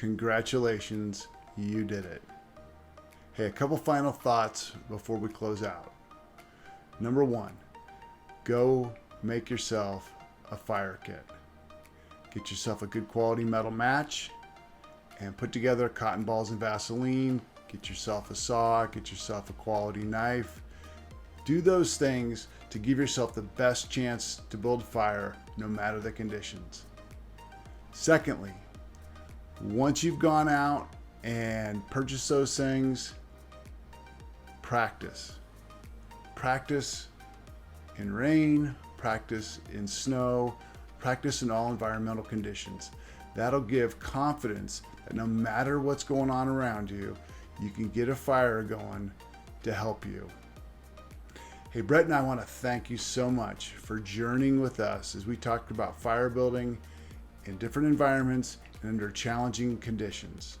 Congratulations, you did it. Hey, a couple final thoughts before we close out. Number one, go make yourself a fire kit. Get yourself a good quality metal match and put together cotton balls and Vaseline. Get yourself a saw, get yourself a quality knife. Do those things to give yourself the best chance to build a fire no matter the conditions. Secondly, once you've gone out and purchased those things, practice. Practice in rain, practice in snow, practice in all environmental conditions. That'll give confidence that no matter what's going on around you, you can get a fire going to help you. Hey, Brett and I want to thank you so much for journeying with us as we talked about fire building in different environments and under challenging conditions.